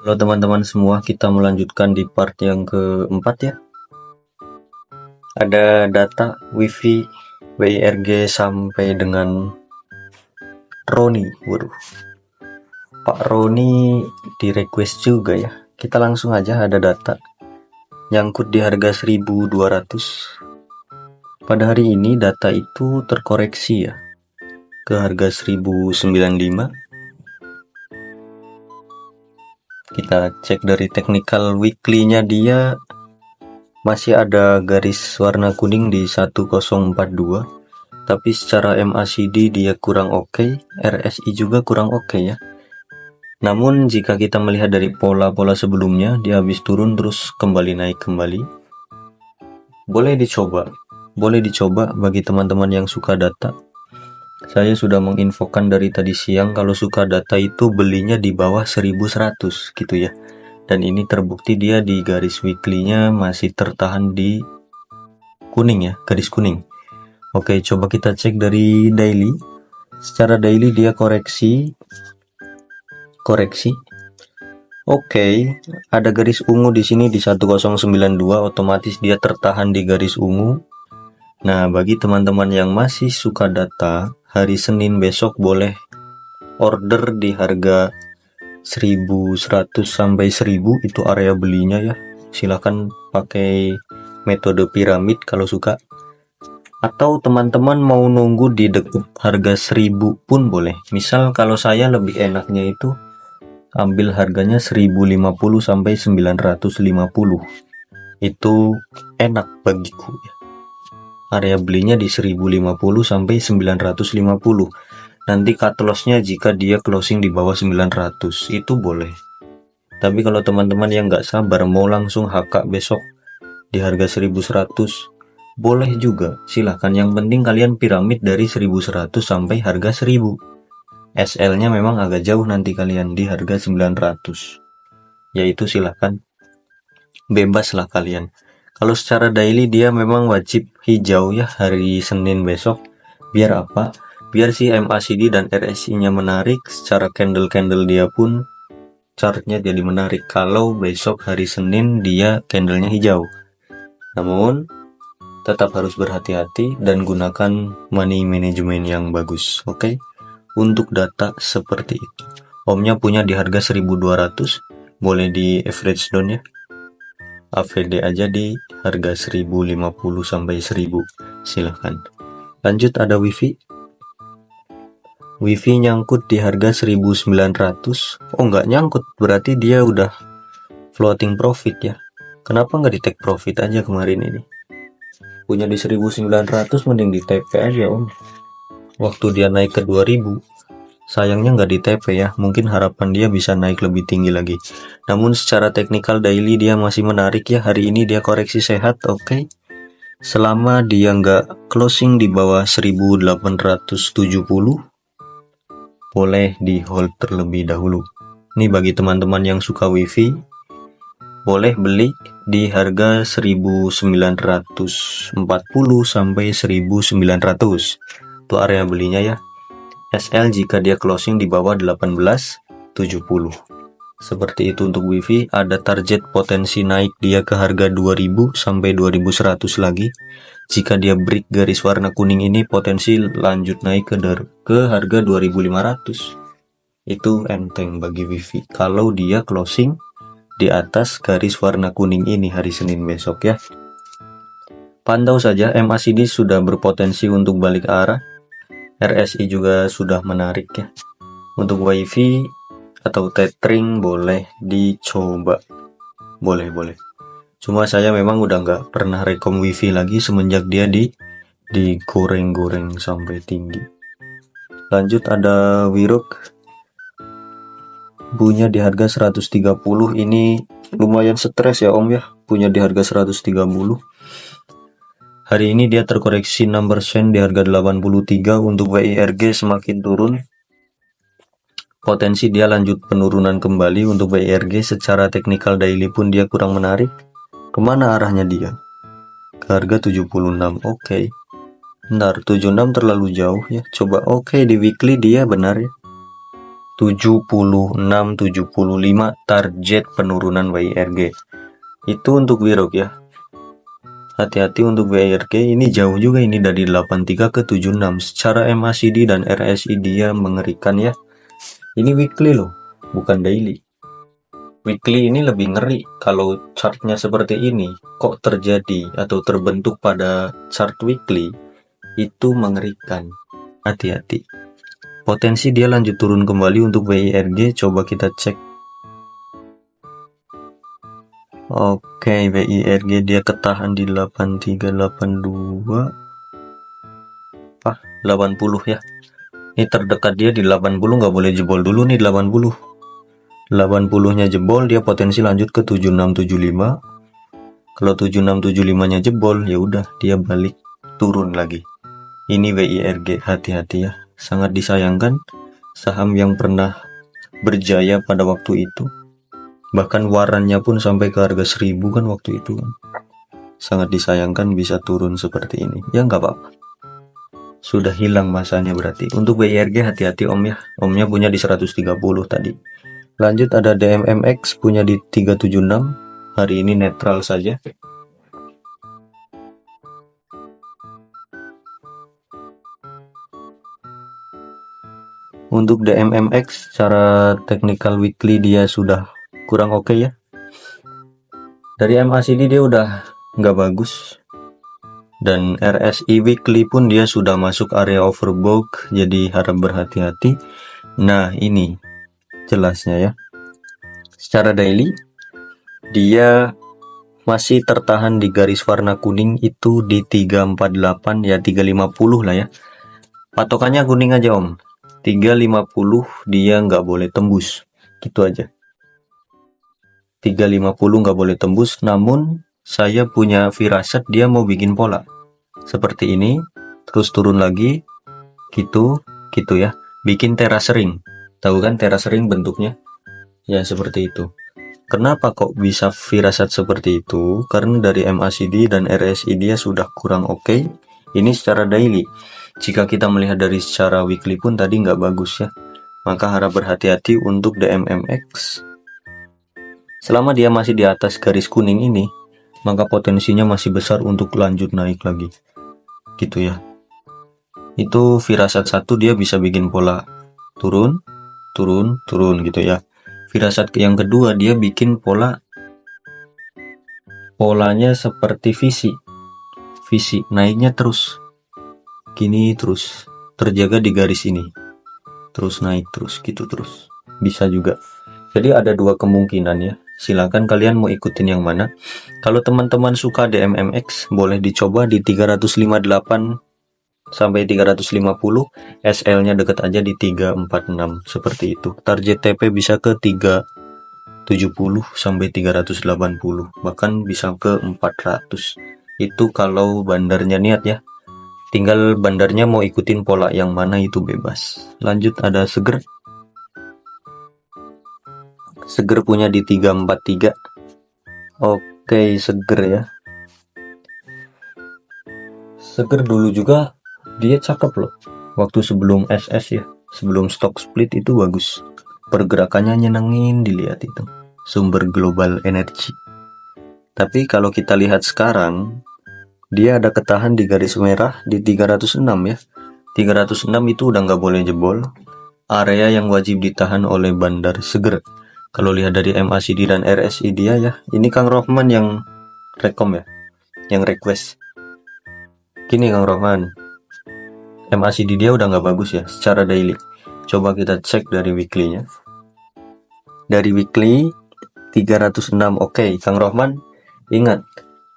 Halo teman-teman semua, kita melanjutkan di part yang keempat ya. Ada data wifi WIRG sampai dengan Roni. Waduh, Pak Roni di request juga ya. Kita langsung aja, ada data nyangkut di harga 1200. Pada hari ini data itu terkoreksi ya ke harga 1095. Kita cek dari technical weekly-nya, dia masih ada garis warna kuning di 1042, tapi secara MACD dia kurang oke, RSI juga kurang oke ya. Namun jika kita melihat dari pola-pola sebelumnya, dia habis turun terus kembali naik kembali. Boleh dicoba bagi teman-teman yang suka data. Saya sudah menginfokan dari tadi siang kalau suka data itu belinya di bawah 1100 gitu ya. Dan ini terbukti dia di garis weekly-nya masih tertahan di kuning ya, garis kuning. Oke, coba kita cek dari daily. Secara daily dia koreksi. Oke, ada garis ungu di sini di 1092, otomatis dia tertahan di garis ungu. Nah, bagi teman-teman yang masih suka data, hari Senin besok boleh order di harga 1100 sampai 1000, itu area belinya ya. Silahkan pakai metode piramid kalau suka. Atau teman-teman mau nunggu di dekat harga 1000 pun boleh. Misal kalau saya lebih enaknya itu ambil harganya 1050 sampai 950. Itu enak bagiku ya. Area belinya di 1050 sampai 950. Nanti cut loss-nya jika dia closing di bawah 900 itu boleh. Tapi kalau teman-teman yang nggak sabar mau langsung HK besok di harga 1100, boleh juga, silahkan. Yang penting kalian piramid dari 1100 sampai harga 1000. SL nya memang agak jauh nanti kalian di harga 900, yaitu silahkan, bebas lah kalian. Kalau secara daily dia memang wajib hijau ya hari Senin besok. Biar apa? Biar si MACD dan RSI nya menarik, secara candle dia pun chartnya jadi menarik kalau besok hari Senin dia candlenya hijau. Namun tetap harus berhati-hati dan gunakan money management yang bagus. Oke? Untuk data seperti itu. Omnya punya di harga 1200, boleh di average down ya. AVD aja di harga 1050 sampai 1000. Silahkan. Lanjut, ada wifi. Wifi nyangkut di harga 1900. Oh, nggak nyangkut, berarti dia udah floating profit ya. Kenapa nggak di take profit aja kemarin ini? Punya di 1900 mending di TP aja om. Waktu dia naik ke 2000, sayangnya nggak di TP ya. Mungkin harapan dia bisa naik lebih tinggi lagi. Namun secara technical daily dia masih menarik ya. Hari ini dia koreksi sehat, oke. Selama dia nggak closing di bawah 1870, boleh di hold terlebih dahulu. Ini bagi teman-teman yang suka wifi, boleh beli di harga 1940 sampai 1900. Itu area belinya ya. SL jika dia closing di bawah 1870. Seperti itu untuk wifi. Ada target potensi naik dia ke harga 2000 sampai 2100 lagi. Jika dia break garis warna kuning ini, potensi lanjut naik ke harga 2500. Itu enteng bagi wifi kalau dia closing di atas garis warna kuning ini hari Senin besok ya. Pantau saja, MACD sudah berpotensi untuk balik arah. RSI juga sudah menarik ya. Untuk wifi atau tethering boleh dicoba. Boleh. Cuma saya memang udah nggak pernah rekom wifi lagi semenjak dia digoreng-goreng sampai tinggi. Lanjut, ada Wiruk. Punya di harga 130. Ini lumayan stres ya om ya, punya di harga 130. Hari ini dia terkoreksi 6% di harga 83. Untuk WIRG semakin turun, potensi dia lanjut penurunan kembali. Untuk WIRG secara technical daily pun dia kurang menarik. Kemana arahnya dia? Ke harga 76. Oke. Bentar, 76 terlalu jauh ya. Coba oke, di weekly dia benar ya. 76-75 target penurunan WIRG. Itu untuk Wirok ya. Hati-hati untuk WIRG, ini jauh juga, ini dari 83 ke 76. Secara MACD dan RSI dia mengerikan ya. Ini weekly loh, bukan daily. Weekly ini lebih ngeri. Kalau chartnya seperti ini, kok terjadi atau terbentuk pada chart weekly, itu mengerikan. Hati-hati. Potensi dia lanjut turun kembali untuk WIRG, coba kita cek. Oke, WIRG dia ketahan di 8382. 80 ya. Ini terdekat dia di 80, nggak boleh jebol dulu nih 80. 80-nya jebol, dia potensi lanjut ke 7675. Kalau 7675-nya jebol, ya udah dia balik turun lagi. Ini WIRG, hati-hati ya. Sangat disayangkan saham yang pernah berjaya pada waktu itu. Bahkan warannya pun sampai ke harga 1000 kan waktu itu kan. Sangat disayangkan bisa turun seperti ini. Ya nggak apa-apa. Sudah hilang masanya berarti. Untuk WIRG hati-hati om ya. Omnya punya di 130 tadi. Lanjut ada DMMX punya di 376. Hari ini netral saja. Untuk DMMX secara technical weekly dia sudah kurang oke ya. Dari MACD dia udah nggak bagus, dan RSI weekly pun dia sudah masuk area overbought, jadi harap berhati-hati. Nah ini jelasnya ya. Secara daily dia masih tertahan di garis warna kuning itu di 348 ya, 350 lah ya. Patokannya kuning aja om, 350 dia nggak boleh tembus, gitu aja. 350 nggak boleh tembus, namun saya punya firasat dia mau bikin pola seperti ini, terus turun lagi, gitu ya, bikin teras ring. Tahu kan teras ring bentuknya? Ya seperti itu. Kenapa kok bisa firasat seperti itu? Karena dari MACD dan RSI dia sudah kurang oke. Ini secara daily. Jika kita melihat dari secara weekly pun tadi nggak bagus ya. Maka harap berhati-hati untuk DMMX. Selama dia masih di atas garis kuning ini, maka potensinya masih besar untuk lanjut naik lagi. Gitu ya. Itu firasat satu, dia bisa bikin pola turun gitu ya. Firasat yang kedua, dia bikin polanya seperti visi naiknya terus gini, terus terjaga di garis ini, terus naik terus gitu, terus bisa juga. Jadi ada dua kemungkinan ya, silakan kalian mau ikutin yang mana. Kalau teman-teman suka DMMX, boleh dicoba di 358 sampai 350, SL-nya deket aja di 346 seperti itu. Target TP bisa ke 370 sampai 380, bahkan bisa ke 400. Itu kalau bandarnya niat ya. Tinggal bandarnya mau ikutin pola yang mana itu bebas. Lanjut ada Seger. Seger punya di 343. Oke, Seger ya. Seger dulu juga dia cakep loh. Waktu sebelum SS ya, sebelum stock split itu bagus. Pergerakannya nyenengin dilihat itu. Sumber global energy. Tapi kalau kita lihat sekarang, dia ada ketahan di garis merah di 306 ya. 306 itu udah nggak boleh jebol. Area yang wajib ditahan oleh bandar Seger. Kalau lihat dari MACD dan RSI dia ya, ini Kang Rohman yang rekom ya, yang request. Gini Kang Rohman, MACD dia udah nggak bagus ya secara daily. Coba kita cek dari weekly-nya. Dari weekly 306, oke. Kang Rohman ingat,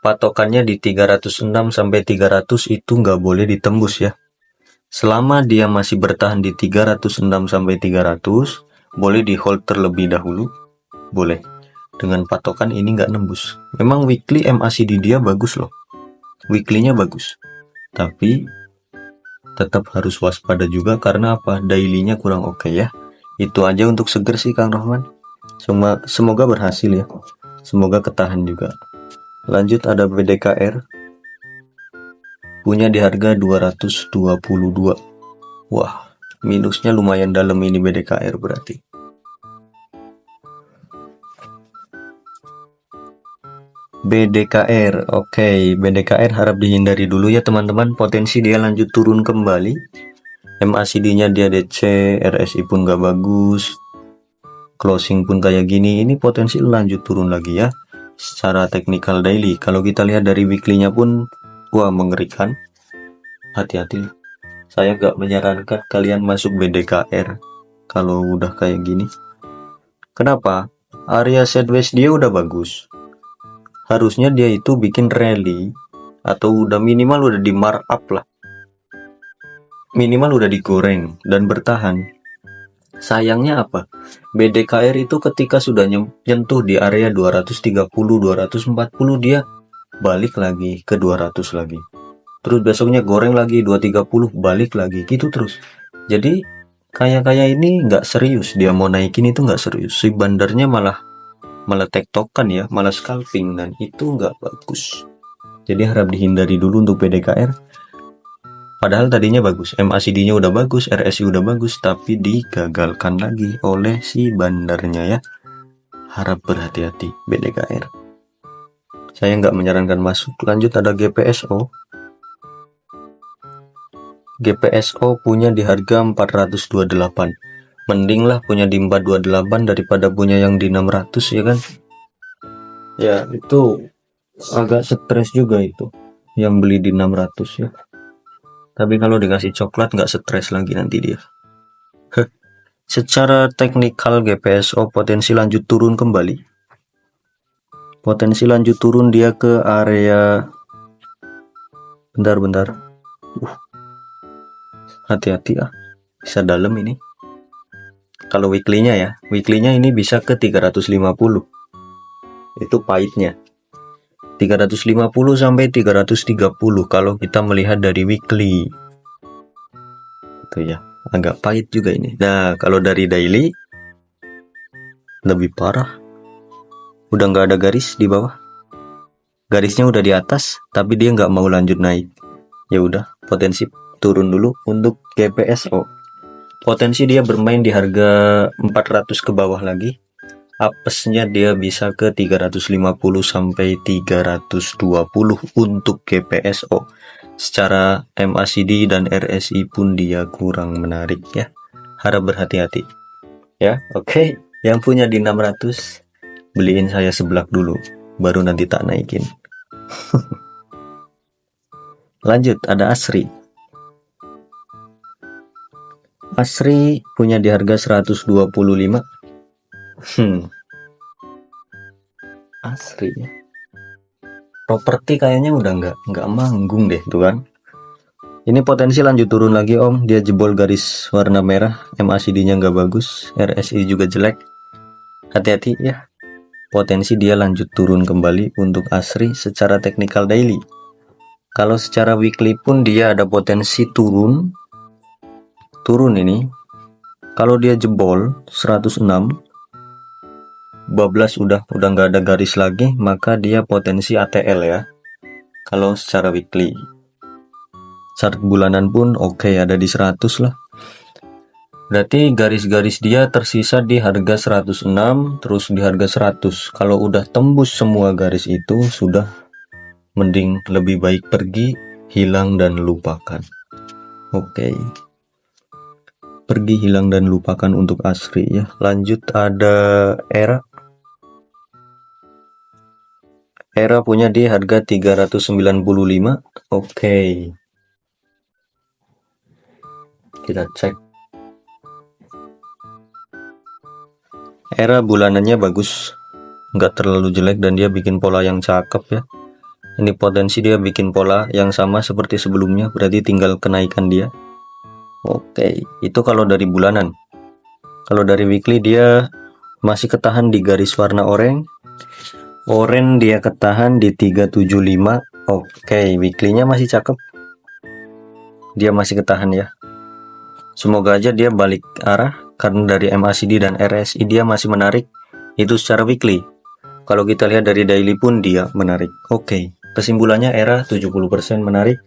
patokannya di 306 sampai 300 itu nggak boleh ditembus ya. Selama dia masih bertahan di 306 sampai 300, boleh di hold terlebih dahulu, boleh. Dengan patokan ini nggak nembus. Memang weekly MACD dia bagus loh, weekly-nya bagus. Tapi tetap harus waspada juga karena apa? Daily-nya kurang oke ya. Itu aja untuk Seger sih Kang Rohman. Semoga berhasil ya. Semoga ketahan juga. Lanjut ada BDKR. Punya di harga 222. Wah, Minusnya lumayan dalam ini BDKR berarti. BDKR, oke, BDKR harap dihindari dulu ya teman-teman, potensi dia lanjut turun kembali. MACD-nya dia DC, RSI pun gak bagus, closing pun kayak gini, ini potensi lanjut turun lagi ya. Secara technical daily, kalau kita lihat dari weekly-nya pun, wah mengerikan. Hati-hati, saya gak menyarankan kalian masuk BDKR kalau udah kayak gini. Kenapa? Area sideways dia udah bagus. Harusnya dia itu bikin rally atau udah minimal udah di markup lah, minimal udah digoreng dan bertahan. Sayangnya apa? BDKR itu ketika sudah nyentuh di area 230 240 dia balik lagi ke 200 lagi, terus besoknya goreng lagi 230 balik lagi gitu terus. Jadi kayak ini nggak serius, dia mau naikin itu nggak serius, si bandarnya malah tektokan ya, malah scalping, dan itu nggak bagus. Jadi harap dihindari dulu untuk BDKR. Padahal tadinya bagus, MACD-nya udah bagus, RSI udah bagus, tapi digagalkan lagi oleh si bandarnya ya. Harap berhati-hati BDKR. Saya nggak menyarankan masuk. Lanjut ada GPSO. GPSO punya di harga 428. Mending lah punya di 428 daripada punya yang di 600 ya kan. Ya itu agak stres juga itu yang beli di 600 ya. Tapi kalau dikasih coklat nggak stres lagi nanti dia. Secara teknikal GPSO potensi lanjut turun kembali. Potensi lanjut turun dia ke area, bentar. Hati-hati ah, bisa dalam ini. Kalau weekly-nya ya, weekly-nya ini bisa ke 350. Itu pahitnya. 350 sampai 330 kalau kita melihat dari weekly. Itu ya, agak pahit juga ini. Nah, kalau dari daily lebih parah. Udah nggak ada garis di bawah. Garisnya udah di atas, tapi dia nggak mau lanjut naik. Ya udah, potensi turun dulu untuk GPSO. Potensi dia bermain di harga 400 ke bawah lagi. Apesnya dia bisa ke 350 sampai 320 untuk GPSO. Secara MACD dan RSI pun dia kurang menarik ya. Harap berhati-hati. Ya, oke. Yang punya di 600 beliin saya seblak dulu, baru nanti tak naikin. Lanjut ada ASRI. ASRI punya di harga 125. ASRI ya. Properti kayaknya udah nggak manggung deh tuh kan. Ini potensi lanjut turun lagi om, dia jebol garis warna merah, MACD-nya nggak bagus, RSI juga jelek. Hati-hati ya. Potensi dia lanjut turun kembali untuk ASRI secara technical daily. Kalau secara weekly pun dia ada potensi turun ini. Kalau dia jebol 106, bablas udah nggak ada garis lagi, maka dia potensi ATL ya. Kalau secara weekly, chart bulanan pun oke, ada di 100 lah. Berarti garis-garis dia tersisa di harga 106, terus di harga 100. Kalau udah tembus semua garis itu, sudah mending lebih baik pergi, hilang dan lupakan. Oke. Pergi, hilang dan lupakan untuk ASRI ya. Lanjut ada ERA. ERA punya di harga 395. Oke. Kita cek. ERA bulanannya bagus, nggak terlalu jelek, dan dia bikin pola yang cakep ya. Ini potensi dia bikin pola yang sama seperti sebelumnya, berarti tinggal kenaikan dia. Oke, itu kalau dari bulanan. Kalau dari weekly dia masih ketahan di garis warna oranye. Oranye dia ketahan di 375. Oke, weekly-nya masih cakep. Dia masih ketahan ya. Semoga aja dia balik arah, karena dari MACD dan RSI dia masih menarik. Itu secara weekly. Kalau kita lihat dari daily pun dia menarik. Oke, kesimpulannya ERA 70% menarik.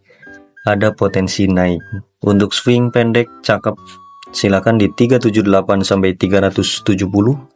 Ada potensi naik. Untuk swing pendek cakep, Silakan di 378 sampai 370.